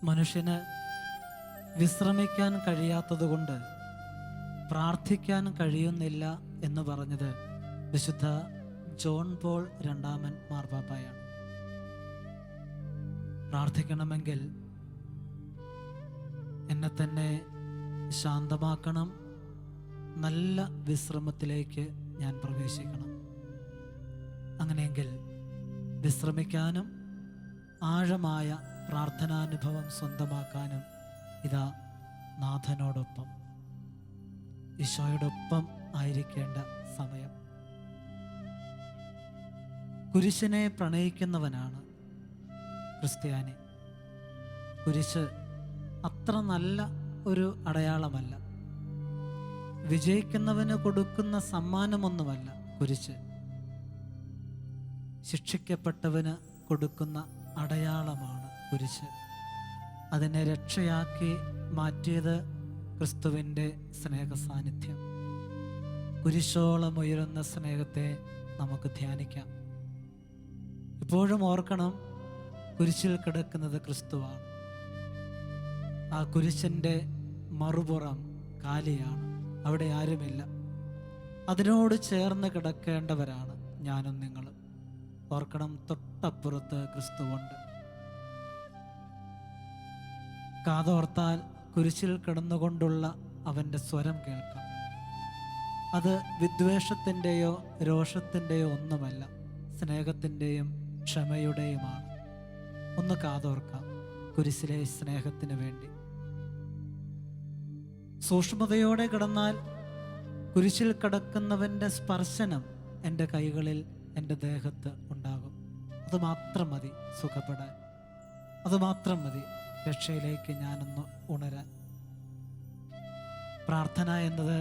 മനുഷ്യന് വിശ്രമിക്കാൻ കഴിയാത്തതുകൊണ്ട് പ്രാർത്ഥിക്കാൻ കഴിയുന്നില്ല എന്ന് പറഞ്ഞത് വിശുദ്ധ ജോൺ പോൾ രണ്ടാമൻ മാർപ്പാപ്പയാണ്. പ്രാർത്ഥിക്കണമെങ്കിൽ എന്നെ തന്നെ ശാന്തമാക്കണം, നല്ല വിശ്രമത്തിലേക്ക് ഞാൻ പ്രവേശിക്കണം. അങ്ങനെയെങ്കിൽ വിശ്രമിക്കാനും ആഴമായ പ്രാർത്ഥനാനുഭവം സ്വന്തമാക്കാനും ഇതാ നാഥനോടൊപ്പം, ഈശോയോടൊപ്പം ആയിരിക്കേണ്ട സമയം. കുരിശിനെ പ്രണയിക്കുന്നവനാണ് ക്രിസ്ത്യാനി. കുരിശ് അത്ര നല്ല ഒരു അടയാളമല്ല, വിജയിക്കുന്നവന് കൊടുക്കുന്ന സമ്മാനമൊന്നുമല്ല കുരിശ്. ശിക്ഷിക്കപ്പെട്ടവന് കൊടുക്കുന്ന അടയാളമാണ് കുരിശ്. അതിനെ രക്ഷയാക്കി മാറ്റിയത് ക്രിസ്തുവിൻ്റെ സ്നേഹ സാന്നിധ്യം. കുരിശോളം ഉയരുന്ന സ്നേഹത്തെ നമുക്ക് ധ്യാനിക്കാം. ഇപ്പോഴും ഓർക്കണം, കുരിശിൽ കിടക്കുന്നത് ക്രിസ്തുവാണ്. ആ കുരിശിൻ്റെ മറുപുറം കാലിയാണ്, അവിടെ ആരുമില്ല. അതിനോട് ചേർന്ന് കിടക്കേണ്ടവരാണ് ഞാനും നിങ്ങളും. ഓർക്കണം, തൊട്ടപ്പുറത്ത് ക്രിസ്തുവുണ്ട്. കാതോർത്താൽ കുരിശിൽ കിടന്നുകൊണ്ടുള്ള അവൻ്റെ സ്വരം കേൾക്കാം. അത് വിദ്വേഷത്തിൻ്റെയോ രോഷത്തിൻ്റെയോ ഒന്നുമല്ല, സ്നേഹത്തിൻ്റെയും ക്ഷമയുടെയുമാണ്. ഒന്ന് കാതോർക്കാം കുരിശിലെ സ്നേഹത്തിന് വേണ്ടി. സൂക്ഷ്മതയോടെ കിടന്നാൽ കുരിശിൽ കിടക്കുന്നവൻ്റെ സ്പർശനം എൻ്റെ കൈകളിൽ, എൻ്റെ ദേഹത്ത് ഉണ്ടാകും. അതുമാത്രം മതി സുഖപ്പെടാൻ, അതുമാത്രം മതി രക്ഷയിലേക്ക് ഞാനൊന്ന് ഉണരാൻ. പ്രാർത്ഥന എന്നത്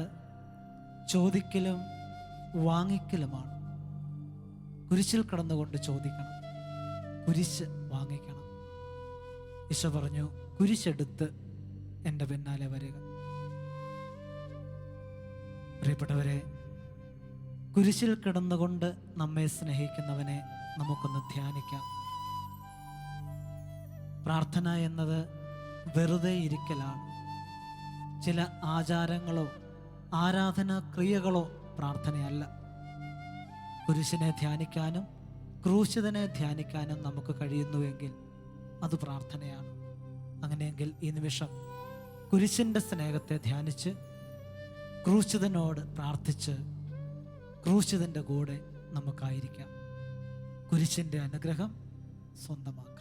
ചോദിക്കലും വാങ്ങിക്കലുമാണ്. കുരിശിൽ കിടന്നുകൊണ്ട് ചോദിക്കണം, കുരിശ് വാങ്ങിക്കണം. ഈശോ പറഞ്ഞു, കുരിശെടുത്ത് എൻ്റെ പിന്നാലെ വരിക. പ്രിയപ്പെട്ടവരെ, കുരിശിൽ കിടന്നുകൊണ്ട് നമ്മെ സ്നേഹിക്കുന്നവനെ നമുക്കൊന്ന് ധ്യാനിക്കാം. പ്രാർത്ഥന എന്നത് വെറുതെ ഇരിക്കലാണ്. ചില ആചാരങ്ങളോ ആരാധനാ ക്രിയകളോ പ്രാർത്ഥനയല്ല. കുരിശിനെ ധ്യാനിക്കാനും ക്രൂശിതനെ ധ്യാനിക്കാനും നമുക്ക് കഴിയുന്നുവെങ്കിൽ അത് പ്രാർത്ഥനയാണ്. അങ്ങനെയെങ്കിൽ ഈ നിമിഷം കുരിശിൻ്റെ സ്നേഹത്തെ ധ്യാനിച്ച് ക്രൂശിതനോട് പ്രാർത്ഥിച്ച് ക്രൂശിതൻ്റെ കൂടെ നമുക്കായിരിക്കാം. കുരിശിൻ്റെ അനുഗ്രഹം സ്വന്തമാക്കാം.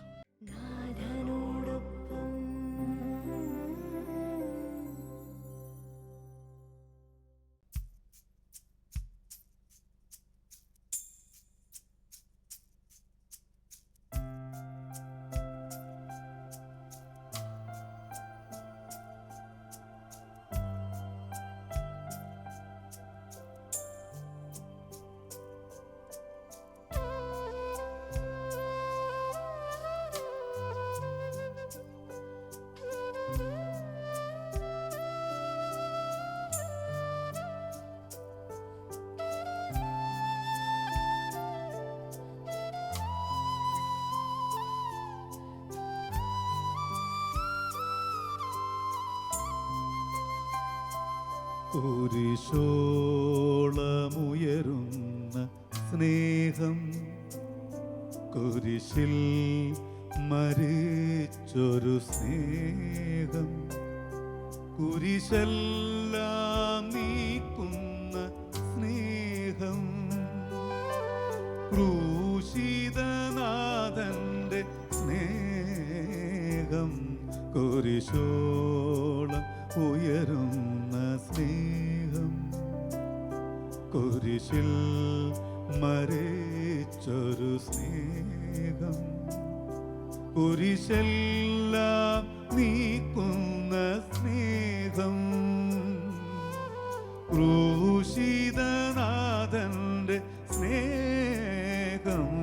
കുരിശോളമുയരുന്ന സ്നേഹം, കുരിശിൽ മരിച്ചൊരു സ്നേഹം, കുരിശെല്ലാം നീക്കുന്ന സ്നേഹം, ക്രൂശിതനാഥന്റെ സ്നേഹം, കുരിശോളം ഉയരുന്ന സ്നേഹം, കുരിശിൽ മരിച്ചൊരു സ്നേഹം, കുരിശെല്ലാം നീക്കുന്ന സ്നേഹം, ക്രൂശിതനാഥന്റെ സ്നേഹം,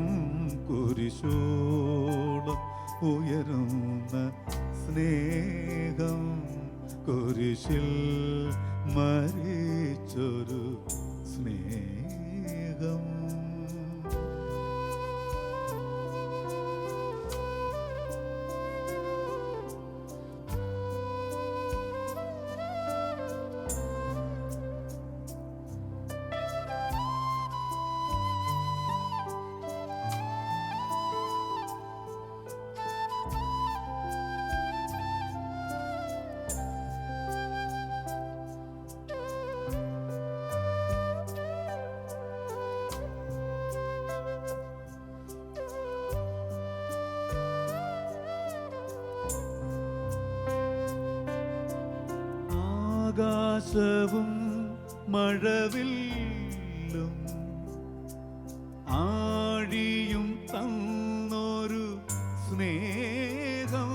കുരിശോളം ഉയരുന്ന സ്നേഹം, കുരിശിൽ മരിച്ചൊരു സ്നേഹം. ആകാശവും മഴവില്ലും ആഴിയും തന്നൊരു സ്നേഹം.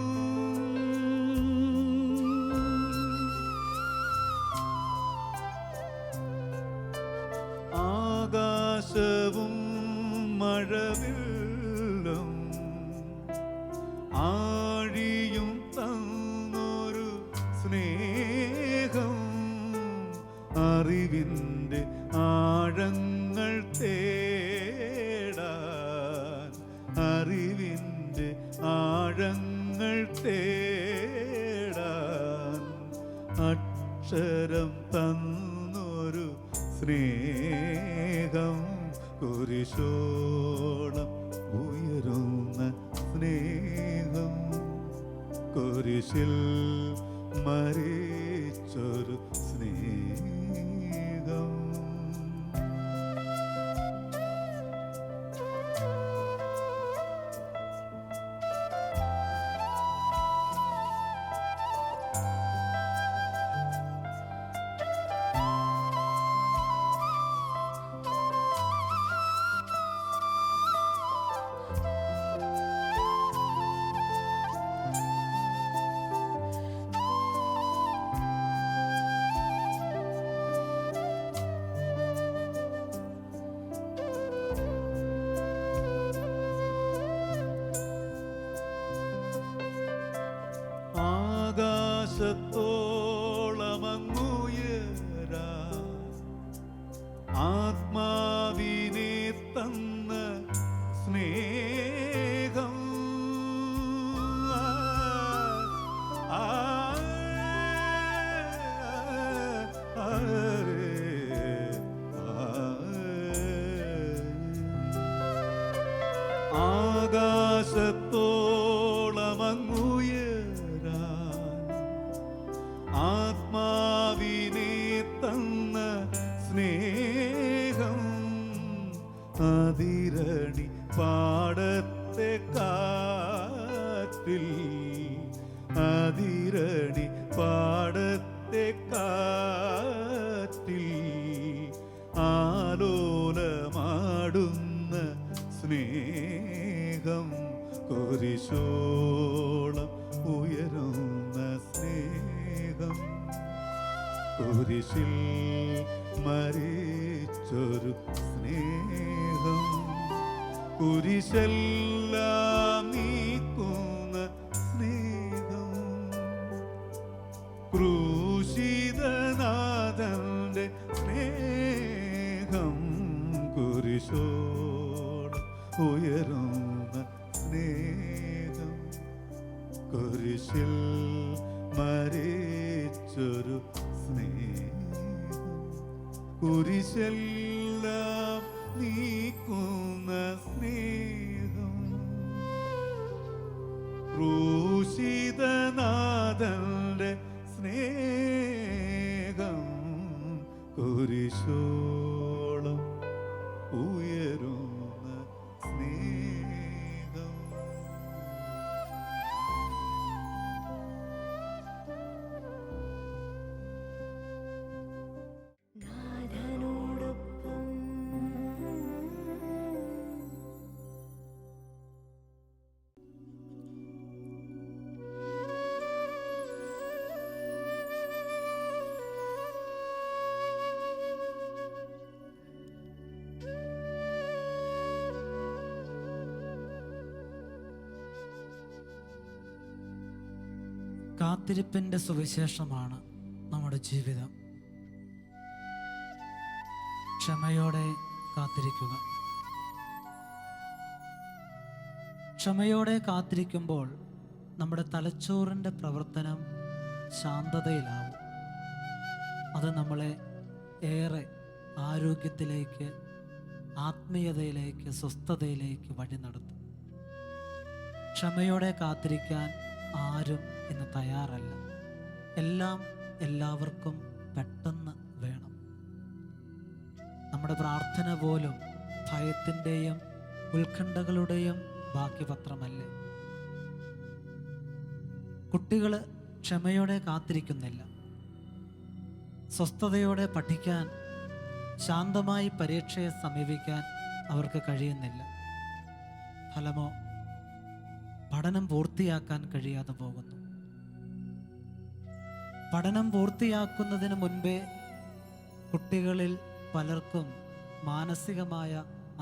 ആകാശവും മഴവില്ലും ആഴിയും തന്നൊരു സ്നേഹം. അറിവിൻ്റെ ആഴങ്ങൾ തേടാൻ, അറിവിൻ്റെ ആഴങ്ങൾ തേടാൻ അക്ഷരം തന്നൊരു സ്നേഹം. കുരിശോളം ഉയരുന്ന സ്നേഹം, കുരിശിൽ മരിച്ചൊരു സ്നേഹം. ആകാശത്തോളമങ്ങുയരാ ആത്മാവിനെ തന്ന സ്നേഹം. ആ, ആ, ആകാശത്തോളമങ്ങുയരാ ആത്മാവിനെ തന്ന സ്നേഹം. അതിരണി പാടത്തെ കാറ്റിൽ, അതിരണി പാടത്തെ കാറ്റിൽ ആലോലമാടുന്ന സ്നേഹം. കുരിശോളം ഉയരുന്ന സ്നേഹം, കുരിശിൽ മരിച്ചൊരു സ്നേഹം. കുരിശെല്ലാം നീക്കുന്ന സ്നേഹം, ക്രൂശിതനാഥന്റെ സ്നേഹം. കുരിശോളം ഉയരുന്ന സ്നേഹം, കുരിശിൽ മരിച്ചൊരു സ്നേഹം. കുരിശെല്ലാം നീക്കുന്ന സ്നേഹം, ക്രൂശിതനാഥന്റെ സ്നേഹം. കുരിശോളം ഉയരുന്ന സ്നേഹം. കാത്തിരിപ്പിൻ്റെ സുവിശേഷമാണ് നമ്മുടെ ജീവിതം. ക്ഷമയോടെ കാത്തിരിക്കുക. ക്ഷമയോടെ കാത്തിരിക്കുമ്പോൾ നമ്മുടെ തലച്ചോറിൻ്റെ പ്രവർത്തനം ശാന്തതയിലാവും. അത് നമ്മളെ ഏറെ ആരോഗ്യത്തിലേക്ക്, ആത്മീയതയിലേക്ക്, സ്വസ്ഥതയിലേക്ക് വഴി നടത്തും. ക്ഷമയോടെ കാത്തിരിക്കാൻ ആരും ഇന്ന് തയ്യാറല്ല. എല്ലാം എല്ലാവർക്കും പെട്ടെന്ന് വേണം. നമ്മുടെ പ്രാർത്ഥന പോലും ഭയത്തിൻ്റെയും ഉത്കണ്ഠകളുടെയും ബാക്കി പത്രമല്ലേ? കുട്ടികൾ ക്ഷമയോടെ കാത്തിരിക്കുന്നില്ല. സ്വസ്ഥതയോടെ പഠിക്കാൻ, ശാന്തമായി പരീക്ഷയെ സമീപിക്കാൻ അവർക്ക് കഴിയുന്നില്ല. ഫലമോ പഠനം പൂർത്തിയാക്കാൻ കഴിയാതെ പോകുന്നു. പഠനം പൂർത്തിയാക്കുന്നതിന് മുൻപേ കുട്ടികളിൽ പലർക്കും മാനസികമായ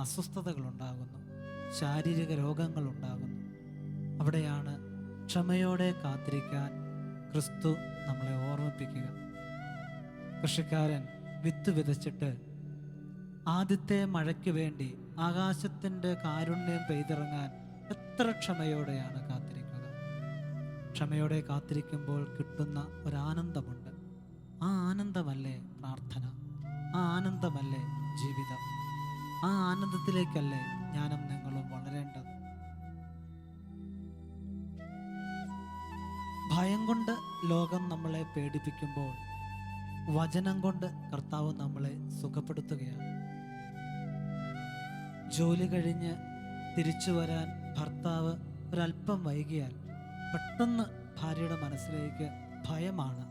അസ്വസ്ഥതകളുണ്ടാകുന്നു, ശാരീരിക രോഗങ്ങളുണ്ടാകുന്നു. അവിടെയാണ് ക്ഷമയോടെ കാത്തിരിക്കാൻ ക്രിസ്തു നമ്മളെ ഓർമ്മിപ്പിക്കുക. കൃഷിക്കാരൻ വിത്ത് വിതച്ചിട്ട് ആദ്യത്തെ മഴയ്ക്ക് വേണ്ടി ആകാശത്തിൻ്റെ കാരുണ്യം പെയ്തിറങ്ങാൻ എത്ര ക്ഷമയോടെയാണ് കാത്തിരിക്കുക. ക്ഷമയോടെ കാത്തിരിക്കുമ്പോൾ കിട്ടുന്ന ഒരാനന്ദമുണ്ട്. ആ ആനന്ദമല്ലേ പ്രാർത്ഥന, ആ ആനന്ദമല്ലേ ജീവിതം, ആ ആനന്ദത്തിലേക്കല്ലേ ഞാനും നിങ്ങളും വളരേണ്ടത്. ഭയം കൊണ്ട് ലോകം നമ്മളെ പേടിപ്പിക്കുമ്പോൾ വചനം കൊണ്ട് കർത്താവ് നമ്മളെ സുഖപ്പെടുത്തുകയാണ്. ജോലി കഴിഞ്ഞ് തിരിച്ചു വരാൻ ഭർത്താവ് ഒരല്പം വൈകിയാൽ പെട്ടെന്ന് ഭാര്യയുടെ മനസ്സിലേക്ക് ഭയമാണ്.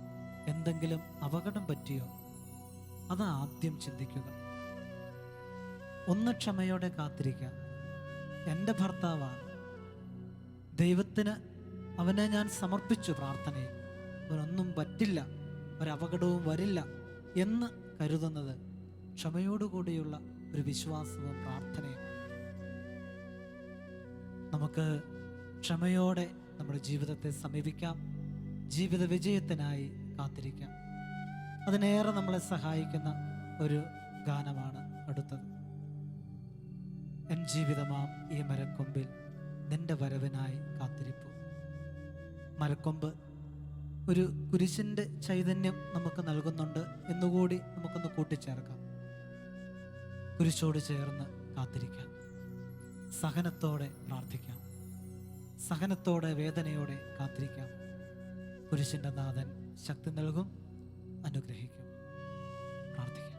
എന്തെങ്കിലും അപകടം പറ്റിയോ? അത് ആദ്യം ചിന്തിക്കുക. ഒന്ന് ക്ഷമയോടെ കാത്തിരിക്കാം. എൻ്റെ ഭർത്താവാണ്, ദൈവത്തിന് അവനെ ഞാൻ സമർപ്പിച്ചു പ്രാർത്ഥനയിൽ, അവനൊന്നും പറ്റില്ല, ഒരപകടവും വരില്ല എന്ന് കരുതുന്നത് ക്ഷമയോടുകൂടിയുള്ള ഒരു വിശ്വാസവും പ്രാർത്ഥനയും. നമുക്ക് ക്ഷമയോടെ നമ്മുടെ ജീവിതത്തെ സമീപിക്കാം, ജീവിത വിജയത്തിനായി കാത്തിരിക്കാം. അതിനേറെ നമ്മളെ സഹായിക്കുന്ന ഒരു ഗാനമാണ് അടുത്തത്. എൻ ജീവിതമാം ഈ മരക്കൊമ്പിൽ നിന്റെ വരവിനായി കാത്തിരിപ്പു. മരക്കൊമ്പ് ഒരു കുരിശിൻ്റെ ചൈതന്യം നമുക്ക് നൽകുന്നുണ്ട് എന്നുകൂടി നമുക്കൊന്ന് കൂട്ടിച്ചേർക്കാം. കുരിശോട് ചേർന്ന് കാത്തിരിക്കാം, സഹനത്തോടെ പ്രാർത്ഥിക്കാം, സഹനത്തോടെ വേദനയോടെ കാത്തിരിക്കാം. കുരിശിൻ്റെ നാഥൻ ശക്തി നൽകും, അനുഗ്രഹിക്കും. പ്രാർത്ഥിക്കാം.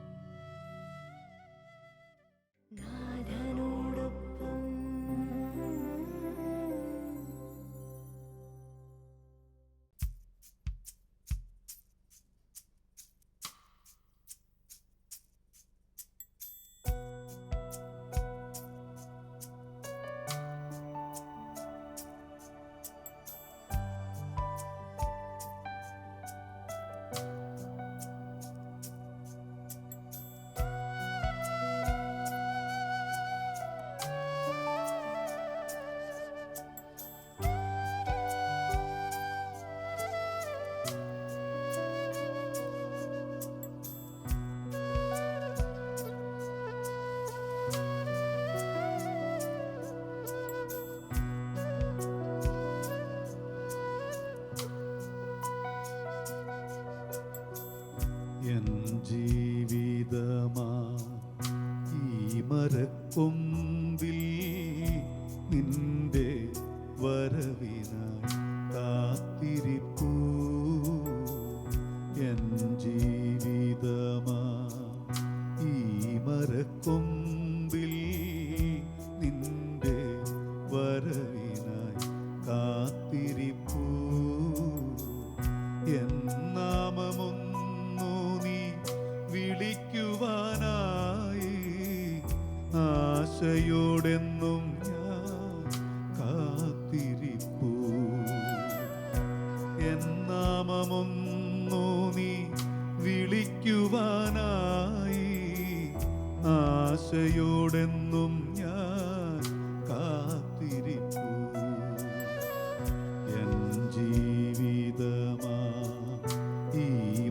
എൻ ജീവിതമാ ഈ മരക്കൊമ്പിൽ നിന്റെ വരവിനായി കാത്തിരിപ്പൂ. എൻ ജീവിതമാ ഈ മരക്കൊമ്പിൽ നിന്റെ വരവിനായി കാത്തിരിപ്പൂ. എൻ നാമമൊന്നു നീ വിളിക്കുവാനായി ആശയോടെന്നും ഞാൻ കാത്തിരിപ്പൂ. എൻ നാമമൊന്നു നീ വിളിക്കുവാനായി ആശയോടെന്നും ഞാൻ കാത്തിരിപ്പൂ. എൻ ജീവിതമാ ഈ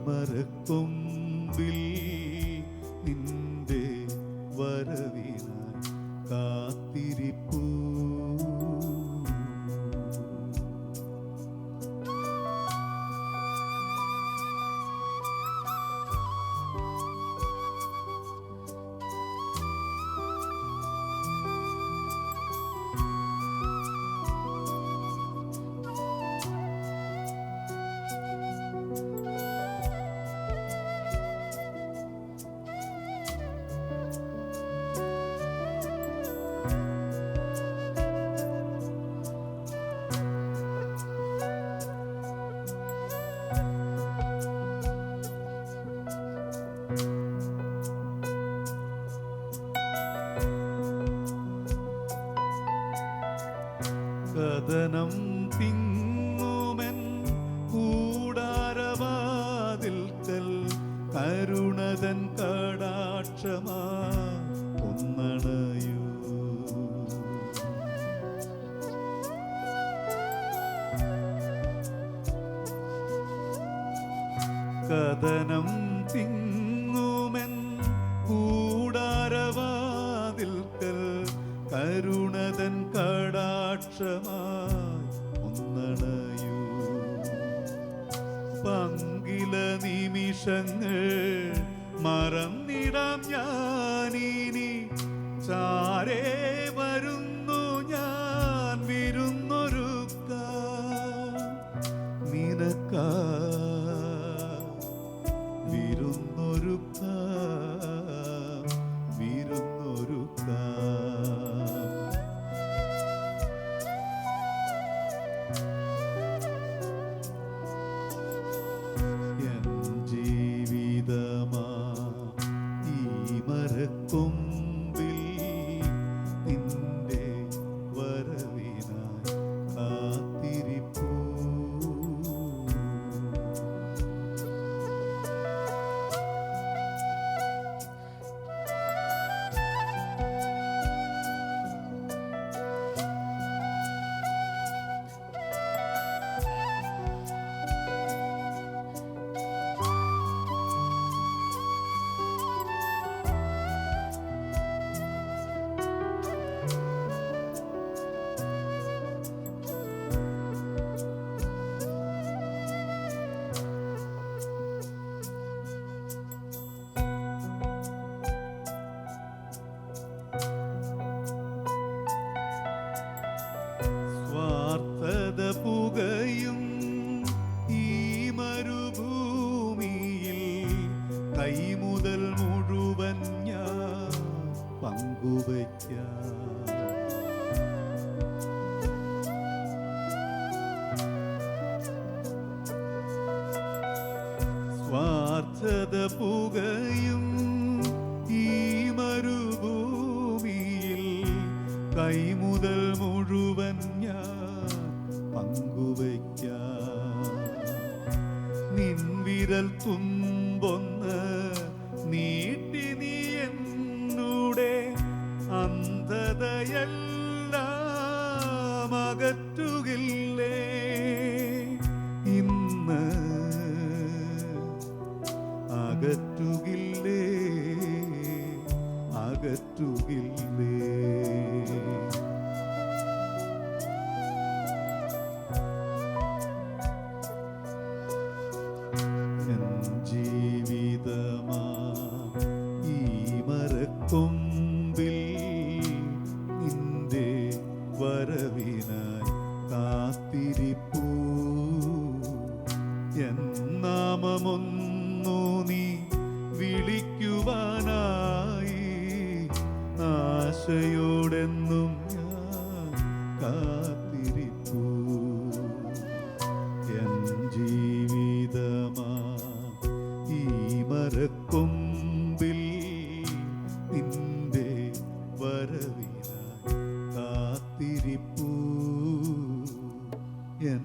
മരക്കൊമ്പിൽ നിന്റെ വരവിനായി കാത്തിരിപ്പൂ. കഥനം തിങ്ങുമെൻ കൂടാരവാതിൽക്കൽ കരുണതൻ കടാക്ഷമാ ഒന്നണയൂ. കഥനം തിങ്ങുമെൻ കൂടാരവാതിൽക്കൽ കരുണതൻ കടാക്ഷമായി ഒന്നണയൂ. പങ്കില നിമിഷങ്ങൾ മറന്നിടാം ഞാനിനി, ചാരേ വരുന്നു ഞാൻ വിരുന്നൊരുക്കാം നിനക്കാ, വിരുന്നൊരുക്കാം വിരുന്നൊരുക്കാം. എൻ ജീവിതമാ ഈ മരക്കൊമ്പിൽ നിന്റെ വരവിനായി കാത്തിരിപ്പൂ. സ്വാർത്ഥത പുകയും ഈ മരുഭൂമിയിൽ കൈമുതൽ മുഴുവൻ ഞാൻ പങ്കുവയ്ക്കാം. സ്വാർത്ഥത പുകയും ഈ മരുഭൂമിയിൽ കൈമുതൽ മുഴുവൻ ഞാൻ പങ്കുവയ്ക്കാം. നിൻവിരൽ തുമ്പൊന്ന് നീട്ടി നീ എന്നൂടെ അന്ധതയെല്ലാം അകറ്റുകില്ലേ. ഇന്ന് അകറ്റുകില്ലേ, അകറ്റുകില്ലേ. എൻ ജീവിതമാ ഈ മരക്കൊമ്പിൽ നിന്റെ വരവിനായി കാത്തിരിപ്പൂ. എൻ നാമമൊന്നു നീ വിളിക്കുവാനായി ആശയോടെന്നും ഞാൻ കാത്തിരിപ്പൂ. എൻ ജീവിതമാ ഈ മരക്കൊമ്പിൽ നിന്റെ വരവിനായി കാത്തിരിപ്പൂ. എൻ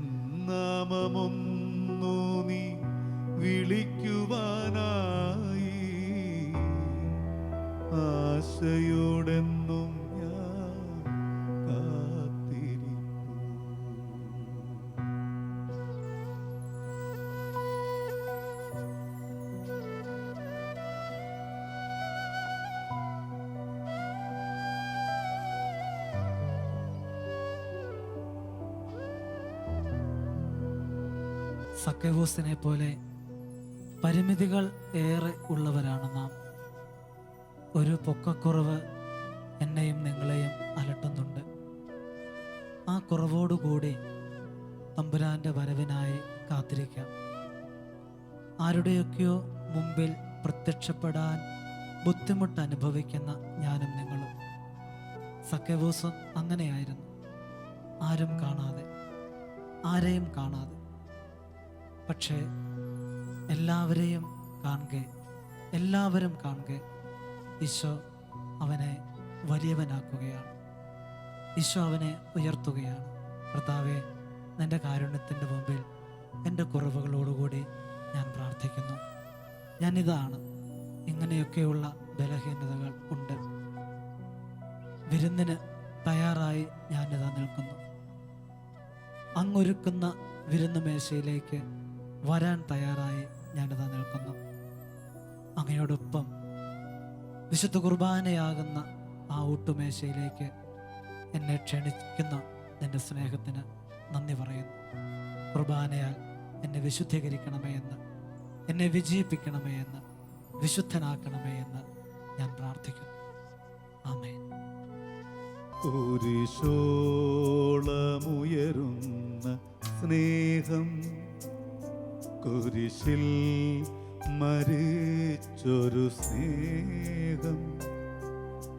നാമമൊന്നു നീ വിളിക്കുവാനായി ആശയോടെന്നും ഞാൻ കാത്തിരിപ്പൂ. സക്കൈവോസിനെ പോലെ പരിമിതികൾ ഏറെ ഉള്ളവരാണ് നാം. ഒരു പൊക്കക്കുറവ് എന്നെയും നിങ്ങളെയും അലട്ടുന്നുണ്ട്. ആ കുറവോടുകൂടി തമ്പുരാൻ്റെ വരവിനായി കാത്തിരിക്കാം. ആരുടെയൊക്കെയോ മുമ്പിൽ പ്രത്യക്ഷപ്പെടാൻ ബുദ്ധിമുട്ട് അനുഭവിക്കുന്ന ഞാനും നിങ്ങളും. സക്കൈവോസും അങ്ങനെയായിരുന്നു. ആരും കാണാതെ, ആരെയും കാണാതെ, പക്ഷേ എല്ലാവരെയും കാണുക, എല്ലാവരും കാണുക ഈശോ അവനെ വലിയവനാക്കുകയാണ്. ഈശോ അവനെ ഉയർത്തുകയാണ്. കർത്താവെ, നിൻ്റെ കാരുണ്യത്തിൻ്റെ മുമ്പിൽ എൻ്റെ കുറവുകളോടുകൂടി ഞാൻ പ്രാർത്ഥിക്കുന്നു. ഞാനിതാണ്, ഇങ്ങനെയൊക്കെയുള്ള ബലഹീനതകൾ ഉണ്ട്. വിരുന്നിന് തയ്യാറായി ഞാനിതാ നിൽക്കുന്നു. അങ്ങൊരുക്കുന്ന വിരുന്ന് മേശയിലേക്ക് വരാൻ തയ്യാറായി ഞാനിതാ നിൽക്കുന്നു. അങ്ങയോടൊപ്പം വിശുദ്ധ കുർബാനയാകുന്ന ആ ഊട്ടുമേശയിലേക്ക് എന്നെ ക്ഷണിക്കുന്ന നിന്റെ സ്നേഹത്തിന് നന്ദി പറയുന്നു. കുർബാനയാൽ എന്നെ വിശുദ്ധീകരിക്കണമേ എന്ന്, എന്നെ വിജയിപ്പിക്കണമേ എന്ന്, വിശുദ്ധനാക്കണമേ എന്ന് ഞാൻ പ്രാർത്ഥിക്കുന്നു. ആമേൻ. കുരിശോളമുയരുന്ന സ്നേഹം, കുരിശിൽ മരിച്ചൊരു സ്നേഹം,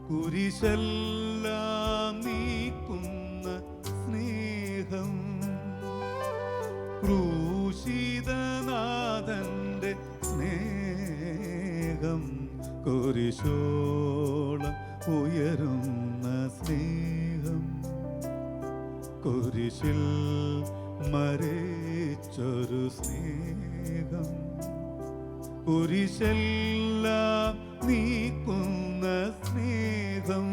കുരിശെല്ലാം നീക്കുന്ന സ്നേഹം, ക്രൂശിതനാഥന്റെ സ്നേഹം, കുരിശോളം ഉയരുന്ന സ്നേഹം, കുരിശിൽ മരിച്ചൊരു സ്നേഹം, കുരിശെല്ലാം നീക്കുന്ന സ്നേഹം,